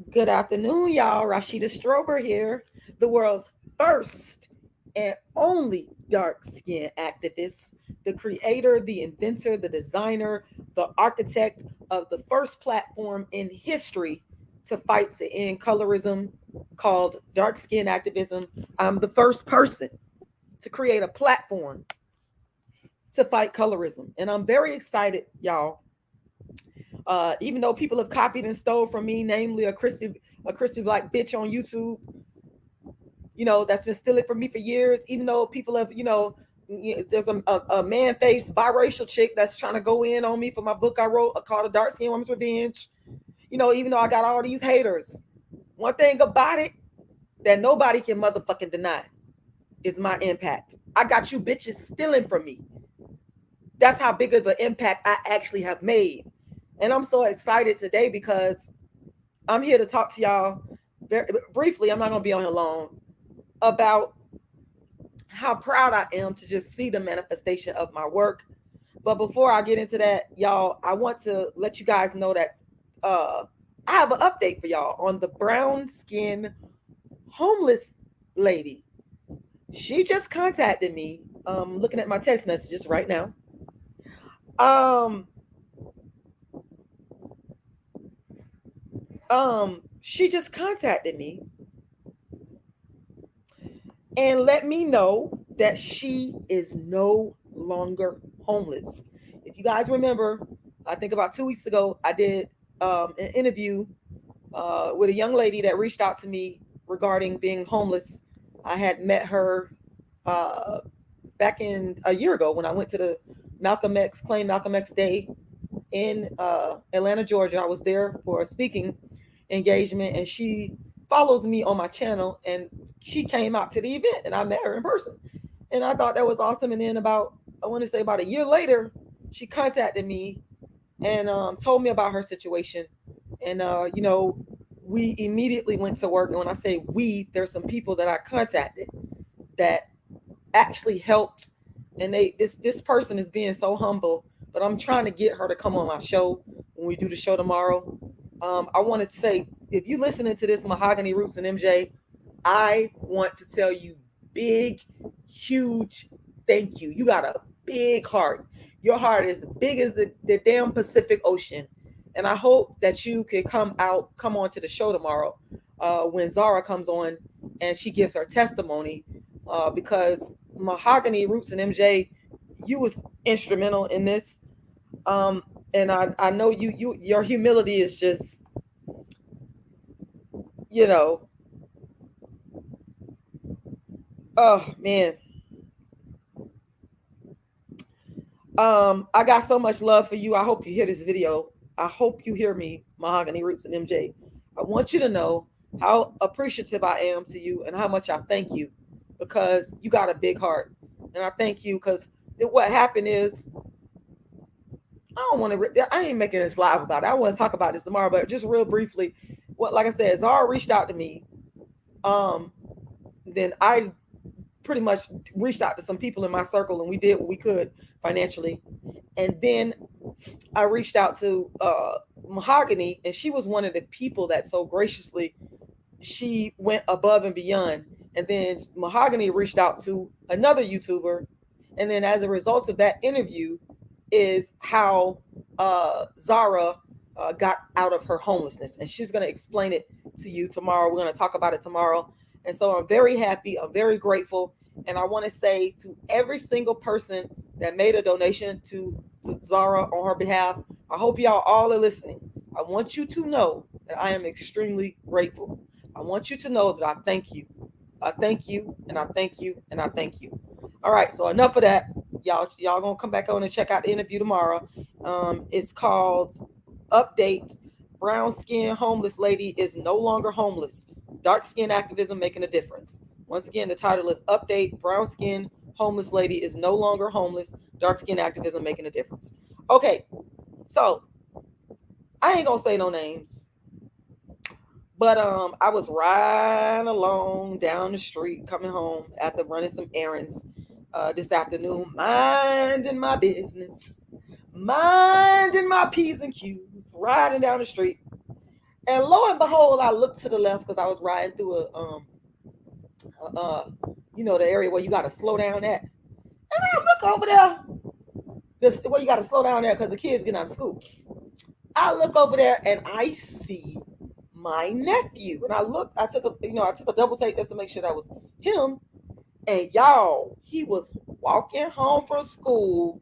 Good afternoon, y'all. Rashida Strober here, the world's first and only dark skin activist, the creator, the inventor, the designer, the architect of the first platform in history to fight to end colorism called dark skin activism. I'm the first person to create a platform to fight colorism. And I'm very excited, y'all. Even though people have copied and stole from me, namely a crispy black bitch on YouTube, that's been stealing from me for years. Even though people have, there's a man-faced biracial chick that's trying to go in on me for my book I wrote called A Dark Skin Woman's Revenge. Even though I got all these haters, one thing about it that nobody can motherfucking deny is my impact. I got you bitches stealing from me. That's how big of an impact I actually have made. And I'm so excited today because I'm here to talk to y'all very briefly. I'm not going to be on here long about how proud I am to just see the manifestation of my work. But before I get into that, y'all, I want to let you guys know that I have an update for y'all on the brown skin homeless lady. She just contacted me. Looking at my text messages right now. Um, she just contacted me and let me know that she is no longer homeless. If you guys remember, I think about 2 weeks ago, I did an interview with a young lady that reached out to me regarding being homeless. I had met her uh, back in a year ago when I went to the Claim Malcolm X Day in Atlanta, Georgia. I was there for a speaking engagement, and she follows me on my channel, and she came out to the event, and I met her in person, and I thought that was awesome. And then I want to say about a year later, she contacted me and told me about her situation, and we immediately went to work. And when I say we, there's some people that I contacted that actually helped, and this person is being so humble, but I'm trying to get her to come on my show when we do the show tomorrow. I want to say, if you listening to this, Mahogany Roots and MJ, I want to tell you big, huge thank you. You got a big heart. Your heart is big as the damn Pacific Ocean. And I hope that you could come on to the show tomorrow when Zara comes on and she gives her testimony, because Mahogany Roots and MJ, you was instrumental in this. And I know your humility is just, you know, oh man. I got so much love for you. I hope you hear this video. I hope you hear me, Mahogany Roots and MJ. I want you to know how appreciative I am to you and how much I thank you, because you got a big heart. And I thank you because what happened is, I don't want to, I ain't making this live about it. I want to talk about this tomorrow, but just real briefly, like I said, Zara reached out to me. Um, then I pretty much reached out to some people in my circle, and we did what we could financially. And then I reached out to Mahogany, and she was one of the people that so graciously, she went above and beyond. And then Mahogany reached out to another YouTuber, and then as a result of that interview is how Zara got out of her homelessness, and she's going to explain it to you tomorrow. We're going to talk about it tomorrow. And so I'm very happy. I'm very grateful. And I want to say to every single person that made a donation to Zara on her behalf, I hope y'all all are listening. I want you to know that I am extremely grateful. I want you to know that I thank you. I thank you, and I thank you, and I thank you. All right, so enough of that. Y'all gonna come back on and check out the interview tomorrow. It's called Update: Brown Skin Homeless Lady is No Longer Homeless. Dark Skin Activism Making a Difference. Once again, the title is Update: Brown Skin Homeless Lady is No Longer Homeless. Dark Skin Activism Making a Difference. Okay, so I ain't gonna say no names, but I was riding along down the street coming home after running some errands this afternoon, minding my business, minding my P's and Q's, riding down the street. And lo and behold, I looked to the left because I was riding through the area where you got to slow down at. And I look over there, this where you got to slow down there because the kids getting out of school. I look over there and I see my nephew. And I took a double take just to make sure that was him. And y'all, he was walking home from school,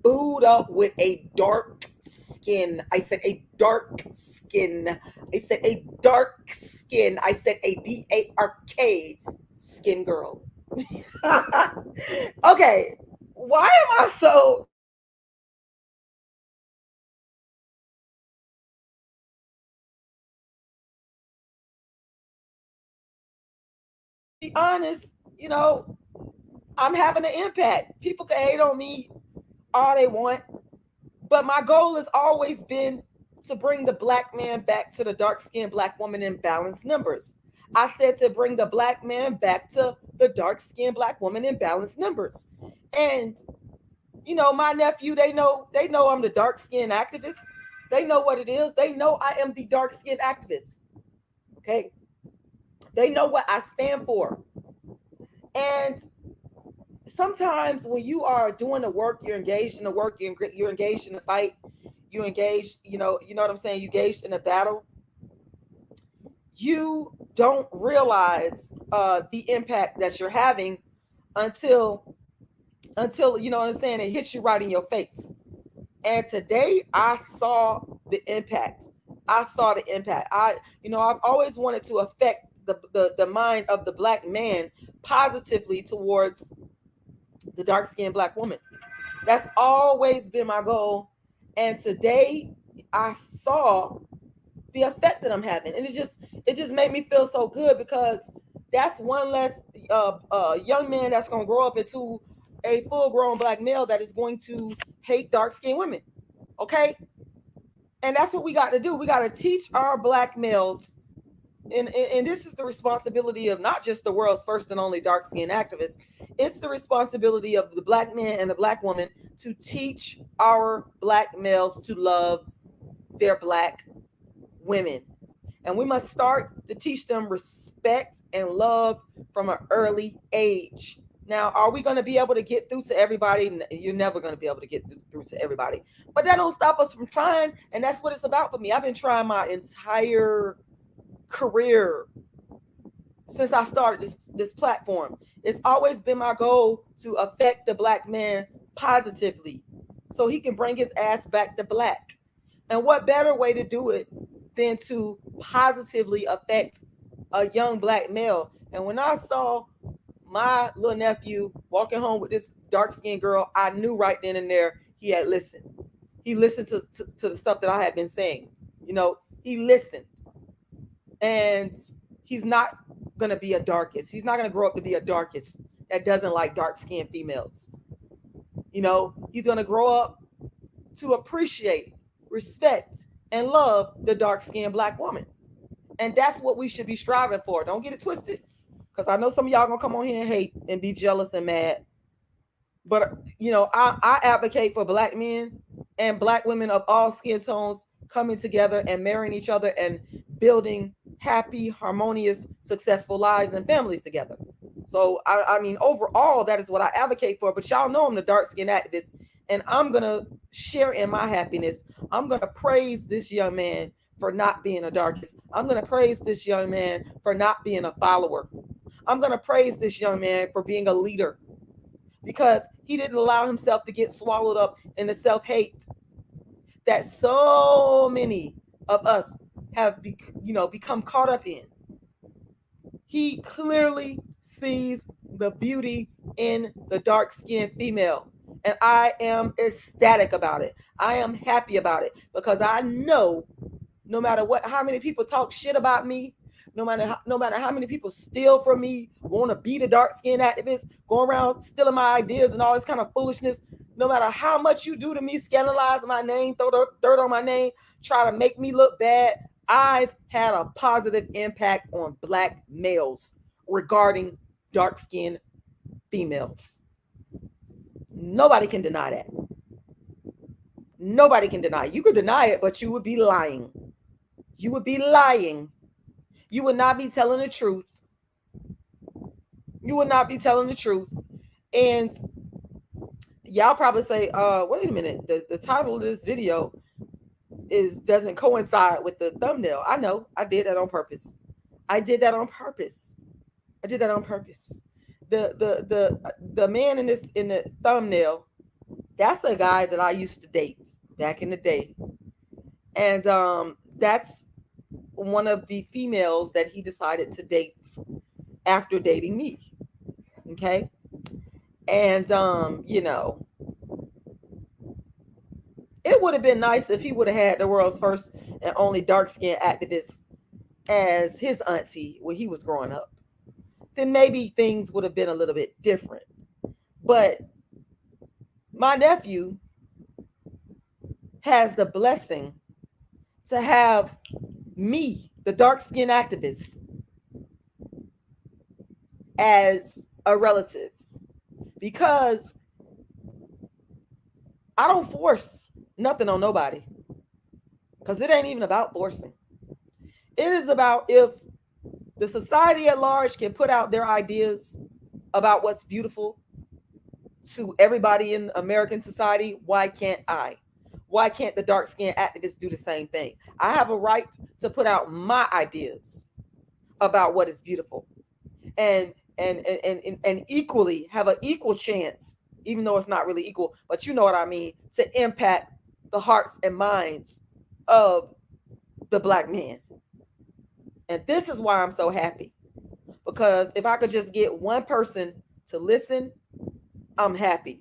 booed up with a dark skin. I said a dark skin. I said a dark skin. I said a DARK skin girl. Okay, why am I so be honest, I'm having an impact. People can hate on me all they want, but my goal has always been to bring the black man back to the dark skinned black woman in balanced numbers. I said to bring the black man back to the dark skinned black woman in balanced numbers. And my nephew, they know I'm the dark skinned activist. They know what it is. They know I am the dark skinned activist. Okay. They know what I stand for. And sometimes when you are doing the work, you're engaged in the work, you're engaged in the fight, you engaged, you know what I'm saying, you engaged in a battle, you don't realize the impact that you're having until you know what I'm saying, it hits you right in your face. And today I saw the impact. I saw the impact. I've always wanted to affect the mind of the black man positively towards the dark skinned black woman. That's always been my goal. And today I saw the effect that I'm having. And it just made me feel so good because that's one less young man that's gonna grow up into a full grown black male that is going to hate dark skinned women. Okay? And that's what we got to do. We got to teach our black males, and this is the responsibility of not just the world's first and only dark skinned activist. It's the responsibility of the black man and the black woman to teach our black males to love their black women. And we must start to teach them respect and love from an early age. Now, are we going to be able to get through to everybody? You're never going to be able to get through to everybody. But that don't stop us from trying. And that's what it's about for me. I've been trying my entire career since I started this platform. It's always been my goal to affect the black man positively so he can bring his ass back to black. And what better way to do it than to positively affect a young black male? And when I saw my little nephew walking home with this dark-skinned girl, I knew right then and there he had listened. He listened to the stuff that I had been saying. He listened. And he's not going to be a darkest. He's not going to grow up to be a darkest that doesn't like dark-skinned females. He's going to grow up to appreciate, respect, and love the dark-skinned black woman. And that's what we should be striving for. Don't get it twisted. Because I know some of y'all going to come on here and hate and be jealous and mad. But, I advocate for black men and black women of all skin tones coming together and marrying each other and building happy, harmonious, successful lives and families together. So, I mean, overall, that is what I advocate for. But y'all know I'm the dark-skinned activist, and I'm going to share in my happiness. I'm going to praise this young man for not being a darkest. I'm going to praise this young man for not being a follower. I'm going to praise this young man for being a leader because he didn't allow himself to get swallowed up in the self-hate that so many of us have become caught up in. He clearly sees the beauty in the dark-skinned female, and I am ecstatic about it. I am happy about it because I know no matter how many people talk shit about me, no matter how many people steal from me, want to be the dark-skinned activist, go around stealing my ideas and all this kind of foolishness, no matter how much you do to me, scandalize my name, throw dirt on my name, try to make me look bad, I've had a positive impact on black males regarding dark-skinned females. Nobody can deny that. Nobody can deny it. You could deny it, but you would be lying. You would be lying. You would not be telling the truth. You would not be telling the truth. And y'all probably say, wait a minute, the title of this video doesn't coincide with the thumbnail. I know, I did that on purpose. I did that on purpose. I did that on purpose. The man in the thumbnail, that's a guy that I used to date back in the day. And that's one of the females that he decided to date after dating me. Okay. And you know, it would have been nice if he would have had the world's first and only dark-skinned activist as his auntie when he was growing up. Then maybe things would have been a little bit different. But my nephew has the blessing to have me, the dark-skinned activist, as a relative, because I don't force nothing on nobody, because it ain't even about forcing. It is about if the society at large can put out their ideas about what's beautiful to everybody in American society, why can't I? Why can't the dark-skinned activists do the same thing? I have a right to put out my ideas about what is beautiful, and equally have an equal chance, even though it's not really equal, but you know what I mean, to impact the hearts and minds of the Black man. And this is why I'm so happy, because if I could just get one person to listen, I'm happy.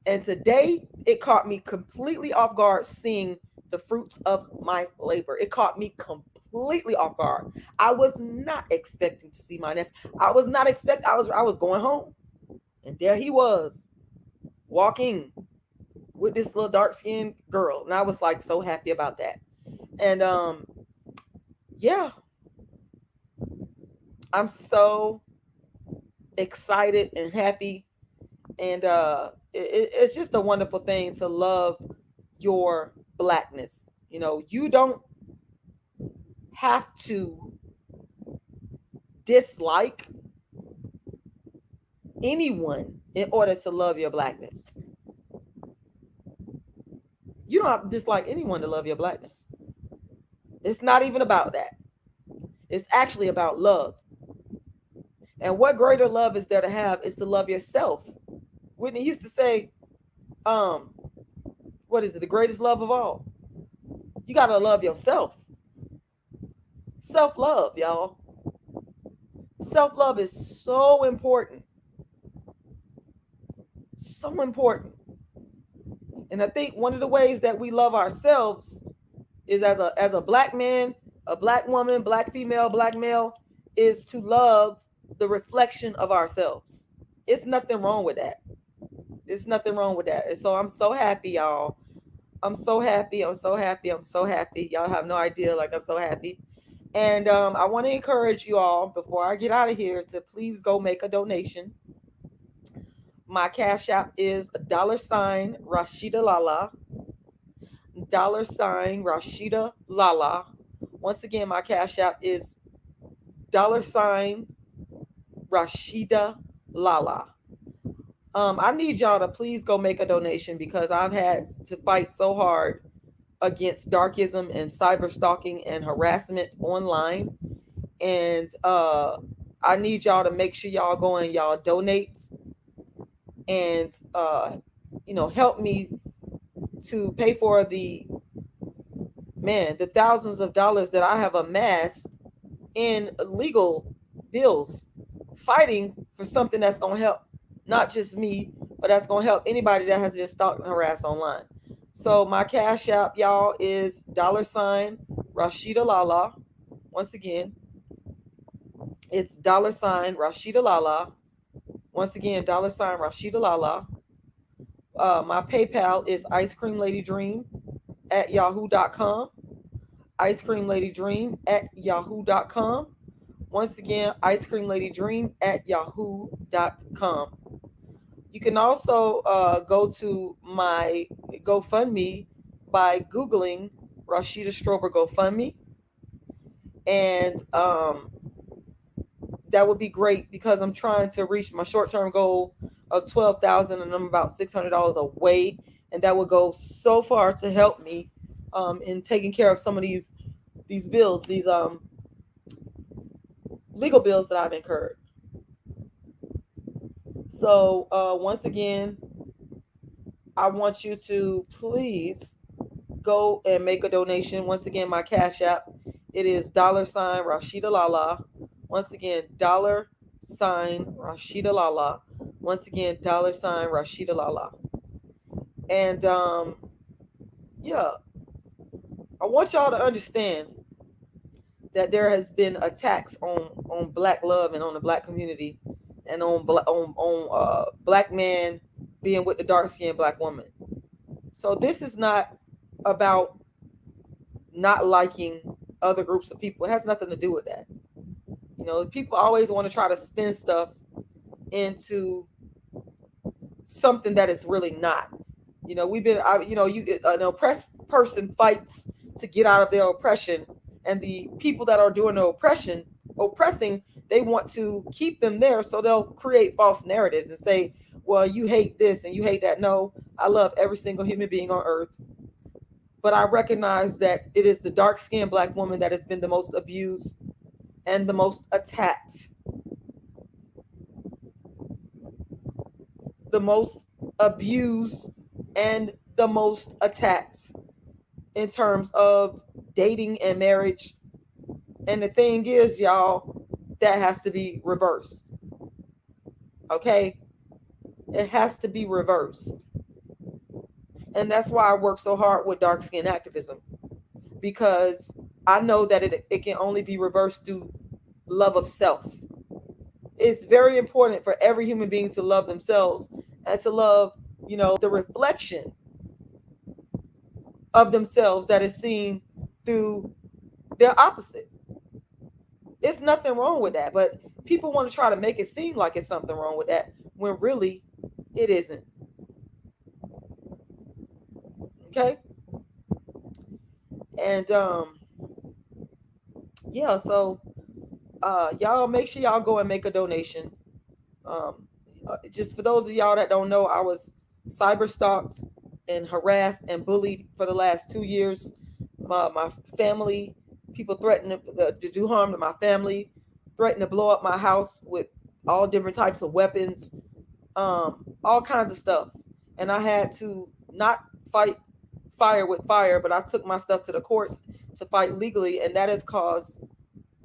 And today it caught me completely off guard seeing the fruits of my labor. It caught me completely off guard. I was not expecting to see my nephew. I was going home, and there he was walking with this little dark-skinned girl, and I was like so happy about that. And yeah, I'm so excited and happy, and it's just a wonderful thing to love your Blackness. You know, you don't have to dislike anyone in order to love your Blackness. You don't have to dislike anyone to love your Blackness. It's not even about that. It's actually about love. And what greater love is there to have is to love yourself. Whitney used to say, what is it? The greatest love of all. You got to love yourself. Self-love, y'all. Self-love is so important. So important. And I think one of the ways that we love ourselves is as a Black man, a Black woman, Black female, Black male, is to love the reflection of ourselves. It's nothing wrong with that. There's nothing wrong with that. And so I'm so happy, y'all. I'm so happy. I'm so happy. I'm so happy. Y'all have no idea. Like, I'm so happy. And I want to encourage you all, before I get out of here, to please go make a donation. My Cash App is $rashidalala. $Rashidalala. Once again, my Cash App is $Rashidalala. I need y'all to please go make a donation, because I've had to fight so hard against darkism and cyber stalking and harassment online. And I need y'all to make sure y'all go and y'all donate and help me to pay for the thousands of dollars that I have amassed in legal bills, fighting for something that's going to help not just me, but that's going to help anybody that has been stalked and harassed online. So my Cash App, y'all, is $Rashidalala. Once again, it's $Rashidalala. Once again, $Rashidalala. My PayPal is icecreamladydream@yahoo.com. icecreamladydream@yahoo.com. Once again, icecreamladydream@yahoo.com. You can also go to my GoFundMe by Googling Rashida Strober GoFundMe. And that would be great because I'm trying to reach my short-term goal of 12,000, and I'm about $600 away, and that would go so far to help me in taking care of some of these bills, these legal bills that I've incurred. So once again, I want you to please go and make a donation. Once again, my Cash App, it is $Rashidalala. Once again, $Rashidalala. Once again, $Rashidalala. And yeah, I want y'all to understand that there has been attacks on Black love and on the Black community, and on Black man being with the dark skinned Black woman. So this is not about not liking other groups of people. It has nothing to do with that. You know, people always want to try to spin stuff into something that is really not. You know, an oppressed person fights to get out of their oppression, and the people that are doing the oppressing, they want to keep them there, so they'll create false narratives and say, well, you hate this and you hate that. No, I love every single human being on earth, but I recognize that it is the dark-skinned Black woman that has been the most abused and the most attacked. The most abused and the most attacked in terms of dating and marriage. And the thing is, y'all, that has to be reversed. Okay? It has to be reversed. And that's why I work so hard with dark skin activism, because I know that it can only be reversed through love of self. It's very important for every human being to love themselves and to love, the reflection of themselves that is seen through their opposite. It's nothing wrong with that, but people want to try to make it seem like it's something wrong with that when really it isn't. Okay? And yeah, so y'all make sure y'all go and make a donation. Just for those of y'all that don't know, I was cyber stalked and harassed and bullied for the last 2 years. My family, people threatened to do harm to my family, threatened to blow up my house with all different types of weapons, all kinds of stuff. And I had to not fight fire with fire, but I took my stuff to the courts to fight legally, and that has caused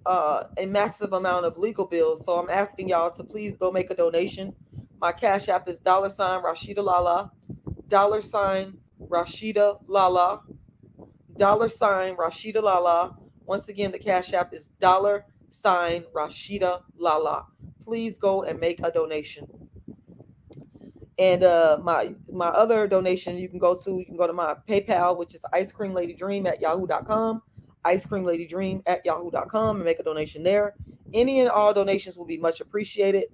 a massive amount of legal bills. So I'm asking y'all to please go make a donation. My Cash App is $Rashidalala, $Rashidalala, $Rashidalala. Once again, the Cash App is $Rashidalala. Please go and make a donation. And my other donation you can go to my PayPal, which is icecreamladydream@yahoo.com, icecreamladydream@yahoo.com, and make a donation there. Any and all donations will be much appreciated.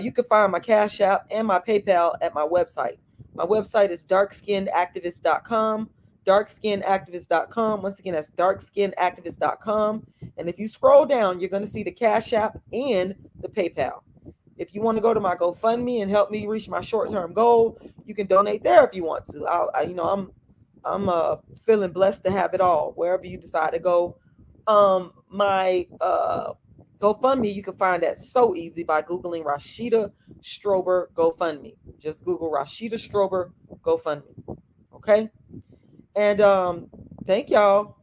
You can find my Cash App and my PayPal at my website. My website is darkskinactivist.com, darkskinactivist.com. Once again, that's darkskinactivist.com. And if you scroll down, you're going to see the Cash App and the PayPal. If you want to go to my GoFundMe and help me reach my short-term goal, you can donate there if you want to. I'm feeling blessed to have it all wherever you decide to go. My GoFundMe, you can find that so easy by Googling Rashida Strober GoFundMe. Just Google Rashida Strober GoFundMe. Okay? And thank y'all.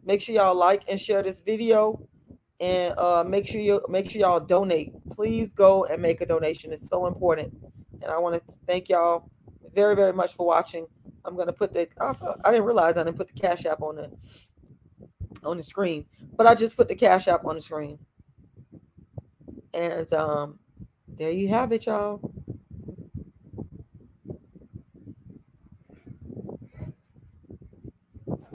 Make sure y'all like and share this video, and make sure y'all donate. Please go and make a donation. It's so important. And I want to thank y'all very, very much for watching. I'm gonna put I didn't realize I didn't put the Cash App on the screen, but I just put the Cash App on the screen. And there you have it, y'all.